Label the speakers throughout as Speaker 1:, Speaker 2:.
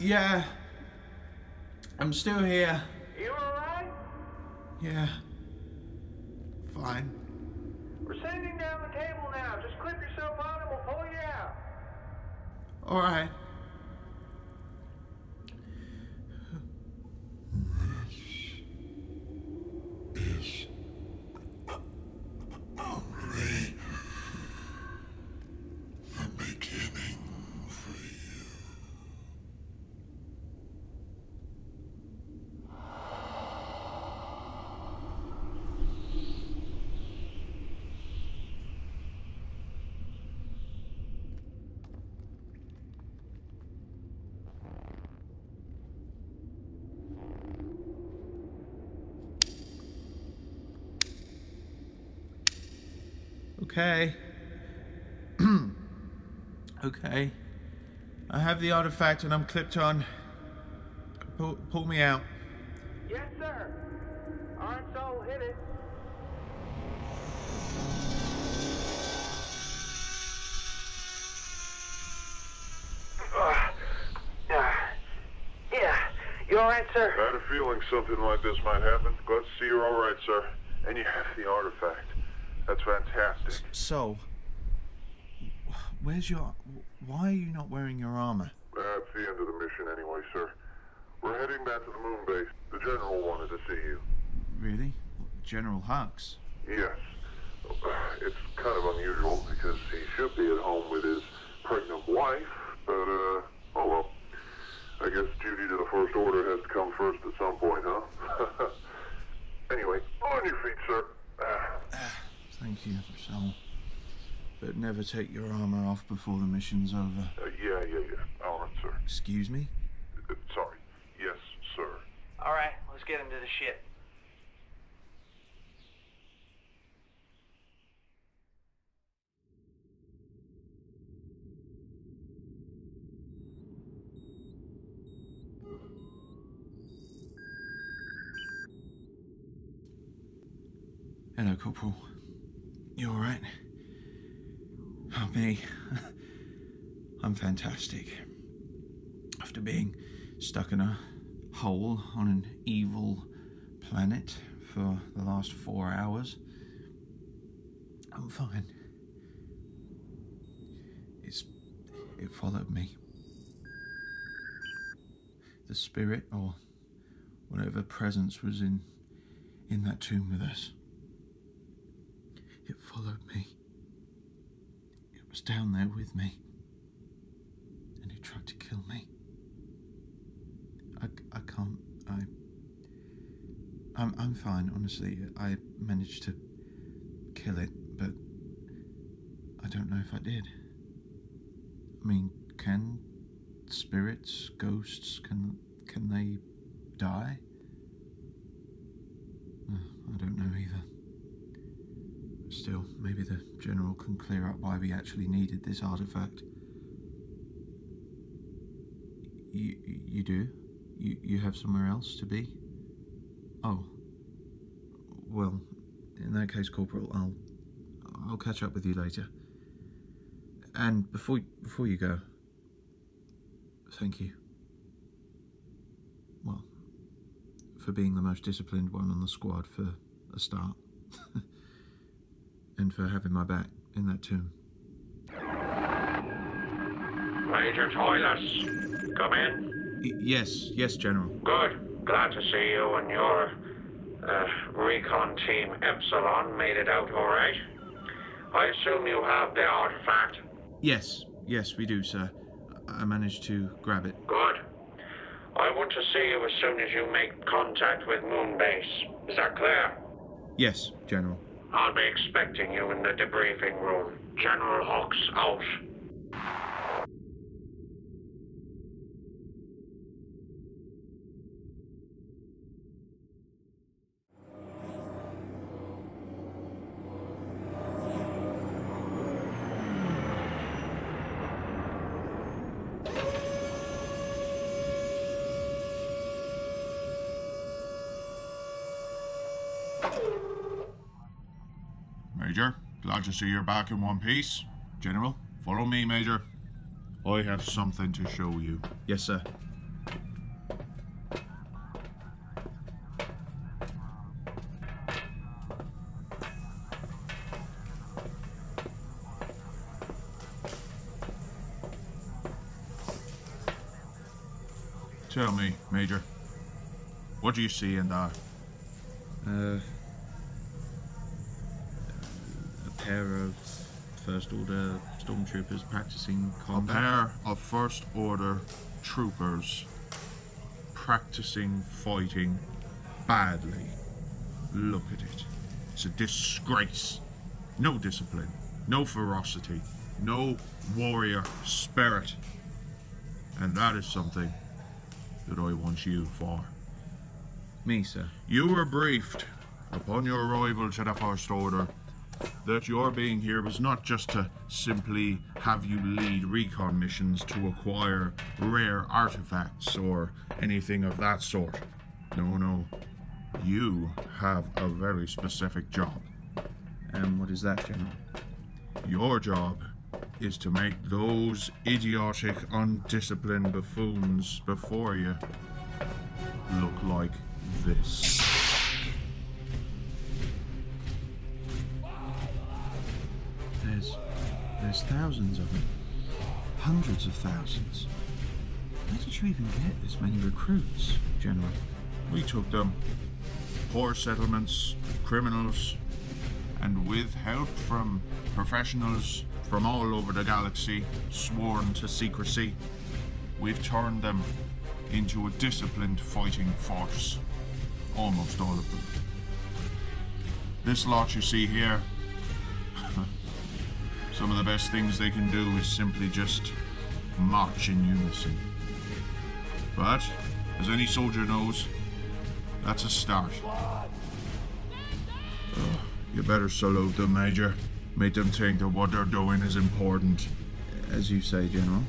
Speaker 1: Yeah. I'm still here.
Speaker 2: You alright?
Speaker 1: Yeah. Fine.
Speaker 2: We're sending down the cable now. Just clip yourself on and we'll pull you out.
Speaker 1: Alright.
Speaker 3: This is only the beginning for you.
Speaker 1: Okay. Okay. I have the artifact and I'm clipped on. Pull me out.
Speaker 2: Yes, sir. Alright, so hit it. Yeah. You alright, sir?
Speaker 4: I had a feeling something like this might happen. Glad to see you're alright, sir. And you have the artifact. That's fantastic.
Speaker 1: So, where's your... Why are you not wearing your armor?
Speaker 4: That's the end of the mission anyway, sir. We're heading back to the moon base. The General wanted to see you.
Speaker 1: Really? General Hux?
Speaker 4: Yes. It's kind of unusual because he should be at home with his pregnant wife, but, oh well. I guess duty to the First Order has to come first at some point, huh? Anyway, on your feet, sir.
Speaker 1: Thank you, Sol. But never take your armor off before the mission's over.
Speaker 4: Yeah. All right, sir.
Speaker 1: Excuse me?
Speaker 4: Sorry. Yes, sir.
Speaker 2: Alright, let's get into the ship.
Speaker 1: Hello, Corporal. You alright? Oh, me. I'm fantastic. After being stuck in a hole on an evil planet for the last 4 hours, I'm fine. It followed me. The spirit, or whatever presence was in that tomb with us. It followed me. It was down there with me. And it tried to kill me. I can't... I'm fine, honestly. I managed to kill it, but I don't know if I did. I mean, can spirits, ghosts, can they die? I don't know either. Still, maybe the General can clear up why we actually needed this artifact. You do? You have somewhere else to be? Oh. Well, in that case, Corporal, I'll catch up with you later. And before you go, thank you. Well, for being the most disciplined one on the squad for a start. And for having my back in that tomb.
Speaker 5: Major Tilles, come in.
Speaker 1: Yes, General.
Speaker 5: Good. Glad to see you and your recon team Epsilon made it out all right. I assume you have the artifact?
Speaker 1: Yes, we do, sir. I managed to grab it.
Speaker 5: Good. I want to see you as soon as you make contact with Moonbase. Is that clear?
Speaker 1: Yes, General.
Speaker 5: I'll be expecting you in the debriefing room. General Hux out.
Speaker 3: Major, glad to see you're back in one piece.
Speaker 1: General?
Speaker 3: Follow me, Major. I have something to show you.
Speaker 1: Yes, sir.
Speaker 3: Tell me, Major, what do you see in that?
Speaker 1: A pair of First Order stormtroopers practicing
Speaker 3: A
Speaker 1: combat.
Speaker 3: pair of First Order troopers practicing fighting badly. Look at it. It's a disgrace. No discipline, no ferocity, no warrior spirit. And that is something that I want you for.
Speaker 1: Me, sir.
Speaker 3: You were briefed upon your arrival to the First Order that your being here was not just to simply have you lead recon missions to acquire rare artifacts or anything of that sort. No. You have a very specific job.
Speaker 1: And what is that, General?
Speaker 3: Your job is to make those idiotic, undisciplined buffoons before you look like this.
Speaker 1: There's thousands of them. Hundreds of thousands. Where did you even get this many recruits, General?
Speaker 3: We took them. Poor settlements, criminals, and with help from professionals from all over the galaxy, sworn to secrecy, we've turned them into a disciplined fighting force. Almost all of them. This lot you see here, some of the best things they can do is simply just march in unison. But, as any soldier knows, that's a start. You better salute them, Major. Make them think that what they're doing is important.
Speaker 1: As you say, General.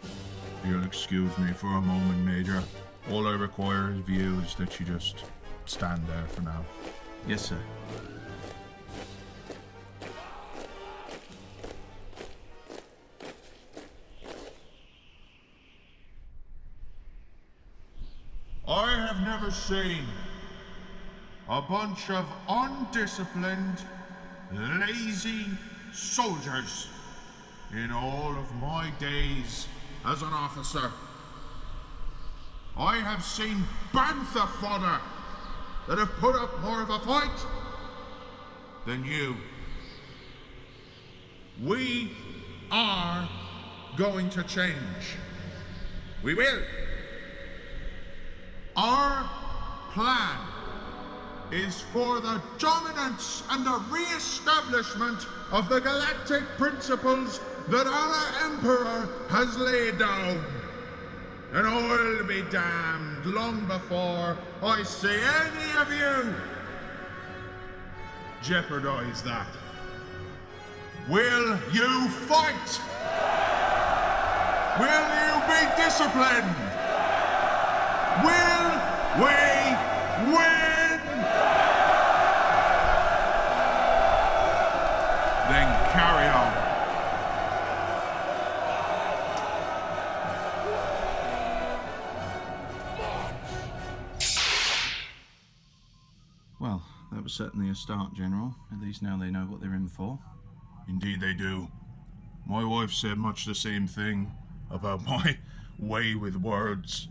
Speaker 3: If you'll excuse me for a moment, Major. All I require of you is that you just stand there for now.
Speaker 1: Yes, sir.
Speaker 3: I have never seen a bunch of undisciplined, lazy soldiers in all of my days as an officer. I have seen bantha fodder that have put up more of a fight than you. We are going to change. We will. Our plan is for the dominance and the re-establishment of the galactic principles that our Emperor has laid down. And I'll be damned long before I see any of you jeopardize that. Will you fight? Will you be disciplined? Will we win? Then carry on.
Speaker 1: Well, that was certainly a start, General. At least now they know what they're in for.
Speaker 3: Indeed they do. My wife said much the same thing about my way with words.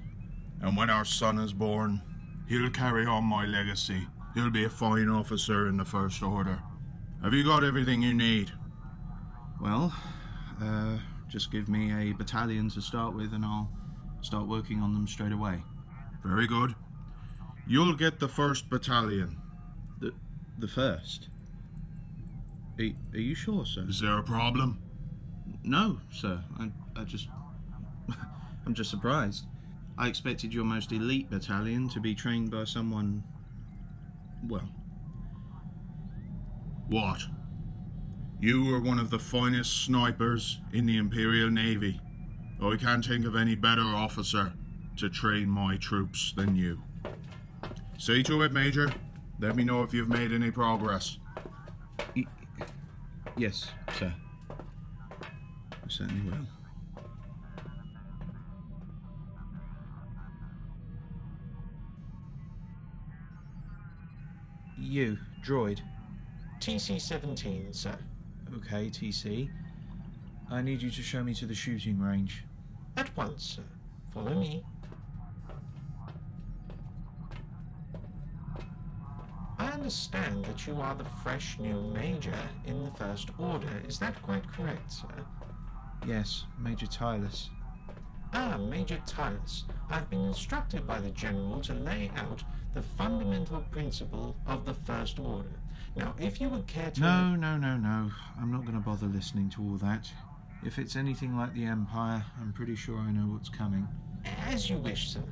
Speaker 3: And when our son is born, he'll carry on my legacy. He'll be a fine officer in the First Order. Have you got everything you need?
Speaker 1: Well, just give me a battalion to start with and I'll start working on them straight away.
Speaker 3: Very good. You'll get the 1st Battalion.
Speaker 1: The first? Are you sure, sir?
Speaker 3: Is there a problem?
Speaker 1: No, sir. I just... I'm just surprised. I expected your most elite battalion to be trained by someone... well...
Speaker 3: What? You were one of the finest snipers in the Imperial Navy. I can't think of any better officer to train my troops than you. See to it, Major. Let me know if you've made any progress.
Speaker 1: Yes, sir. I certainly will. You, droid.
Speaker 6: TC-17, sir.
Speaker 1: Okay, TC. I need you to show me to the shooting range.
Speaker 6: At once, sir. Follow me. I understand that you are the fresh new Major in the First Order. Is that quite correct, sir?
Speaker 1: Yes, Major Tilles.
Speaker 6: Ah, Major Tilles. I've been instructed by the General to lay out the fundamental principle of the First Order. Now, if you would care to...
Speaker 1: No. I'm not going to bother listening to all that. If it's anything like the Empire, I'm pretty sure I know what's coming.
Speaker 6: As you wish, sir.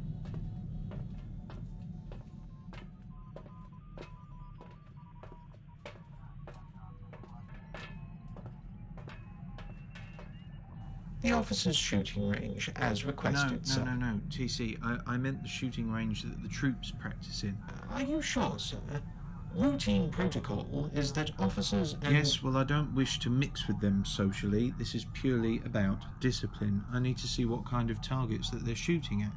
Speaker 6: The officer's shooting range, as requested, sir.
Speaker 1: No, TC. I meant the shooting range that the troops practice in.
Speaker 6: Are you sure, sir? Routine protocol is that officers and...
Speaker 1: Yes, well, I don't wish to mix with them socially. This is purely about discipline. I need to see what kind of targets that they're shooting at.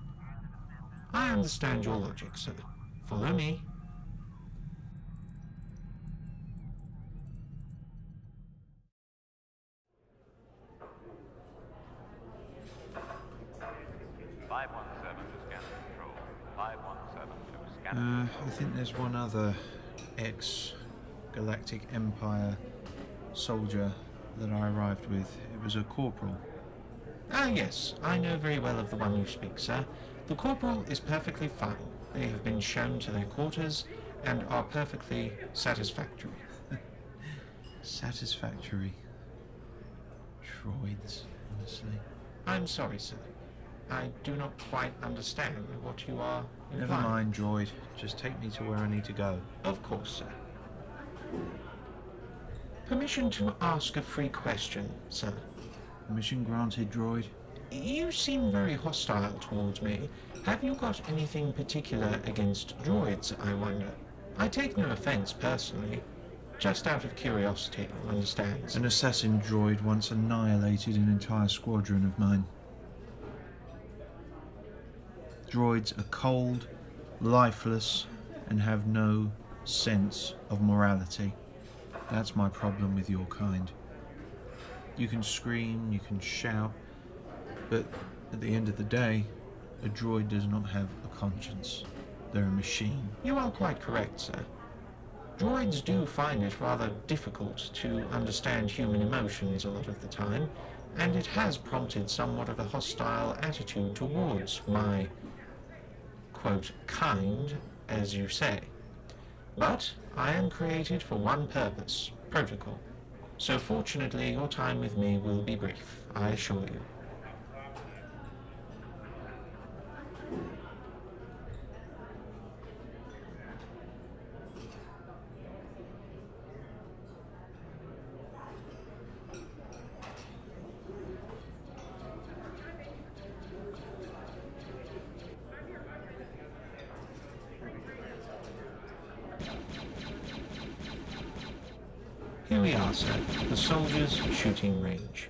Speaker 6: I understand your logic, sir. Follow me.
Speaker 1: I think there's one other ex-Galactic Empire soldier that I arrived with. It was a Corporal.
Speaker 6: Ah, yes. I know very well of the one you speak, sir. The Corporal is perfectly fine. They have been shown to their quarters and are perfectly satisfactory.
Speaker 1: Satisfactory. Droids, honestly.
Speaker 6: I'm sorry, sir. I do not quite understand what you are implying.
Speaker 1: Never mind, droid. Just take me to where I need to go.
Speaker 6: Of course, sir. Permission to ask a free question, sir.
Speaker 1: Permission granted, droid.
Speaker 6: You seem very hostile towards me. Have you got anything particular against droids, I wonder? I take no offense personally. Just out of curiosity, understand, sir.
Speaker 1: An assassin droid once annihilated an entire squadron of mine. Droids are cold, lifeless, and have no sense of morality. That's my problem with your kind. You can scream, you can shout, but at the end of the day, a droid does not have a conscience. They're a machine.
Speaker 6: You are quite correct, sir. Droids do find it rather difficult to understand human emotions a lot of the time, and it has prompted somewhat of a hostile attitude towards my, quote, kind, as you say. But I am created for one purpose, protocol. So fortunately, your time with me will be brief, I assure you. Here we are, sir, the soldiers' shooting range.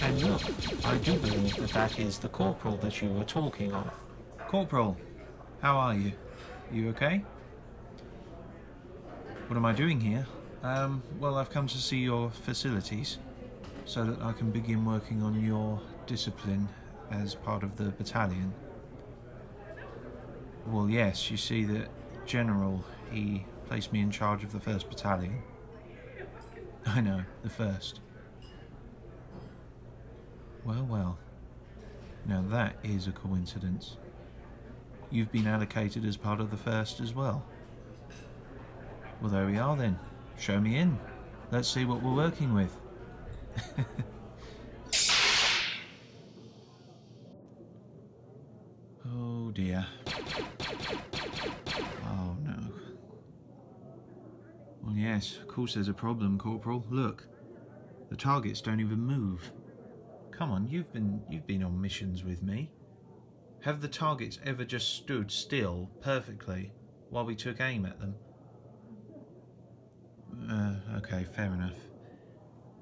Speaker 6: And look, I do believe that that is the Corporal that you were talking of.
Speaker 1: Corporal, how are you? You okay? What am I doing here? Well, I've come to see your facilities so that I can begin working on your discipline as part of the battalion. Well, yes, you see that General, he placed me in charge of the 1st Battalion. I know, the 1st. Well. Now that is a coincidence. You've been allocated as part of the 1st as well. Well, there we are then. Show me in. Let's see what we're working with. Oh dear. Oh no. Well, yes, of course there's a problem, Corporal. Look, the targets don't even move. Come on, you've been on missions with me. Have the targets ever just stood still perfectly while we took aim at them? Okay, fair enough.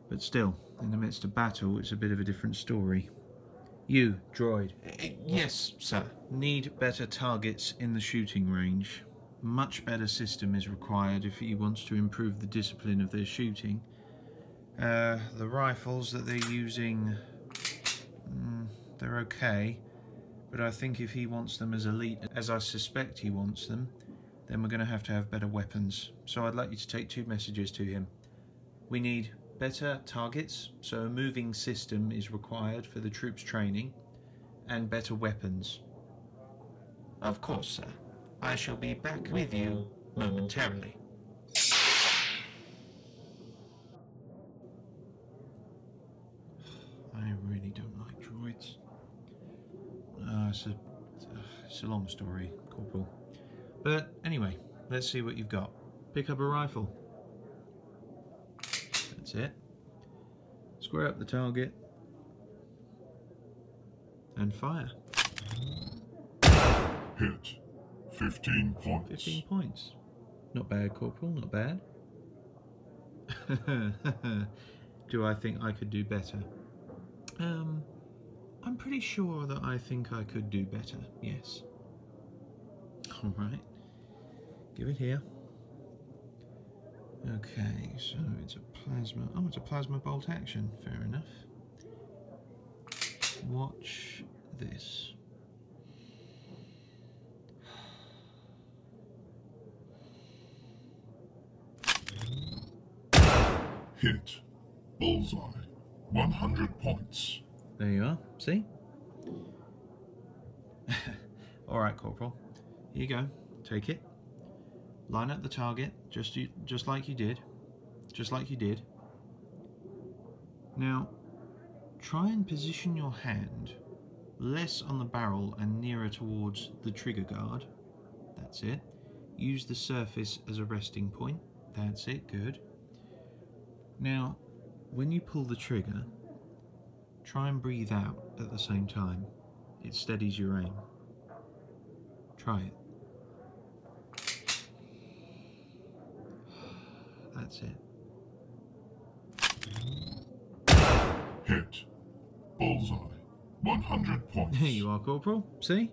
Speaker 1: But still, in the midst of battle, it's a bit of a different story. You, droid.
Speaker 6: Yes, sir.
Speaker 1: Need better targets in the shooting range. Much better system is required if he wants to improve the discipline of their shooting. The rifles that they're using, they're okay, but I think if he wants them as elite as I suspect he wants them, then we're going to have better weapons. So I'd like you to take 2 messages to him. We need better targets, so a moving system is required for the troops' training, and better weapons.
Speaker 6: Of course, sir. I shall be back with you momentarily.
Speaker 1: I really don't like droids. It's a long story, Corporal. But anyway, let's see what you've got. Pick up a rifle. That's it. Square up the target. And fire.
Speaker 4: Hit. 15 points.
Speaker 1: 15 points. Not bad, Corporal, not bad. Do I think I could do better? I'm pretty sure that I think I could do better, yes. Alright. Give it here. Okay, so it's a plasma... Oh, it's a plasma bolt action. Fair enough. Watch this.
Speaker 4: Hit. Bullseye. 100 points.
Speaker 1: There you are. See? Alright, Corporal. Here you go. Take it. Line up the target, just like you did. Just like you did. Now, try and position your hand less on the barrel and nearer towards the trigger guard. That's it. Use the surface as a resting point. That's it. Good. Now, when you pull the trigger, try and breathe out at the same time. It steadies your aim. Try it. That's it.
Speaker 4: Hit. Bullseye. 100 points.
Speaker 1: Here you are, Corporal. See?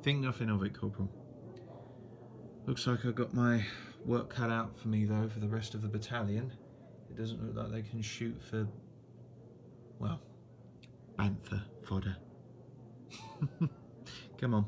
Speaker 1: Think nothing of it, Corporal. Looks like I got my work cut out for me, though, for the rest of the battalion. It doesn't look like they can shoot for, well, bantha fodder. Come on.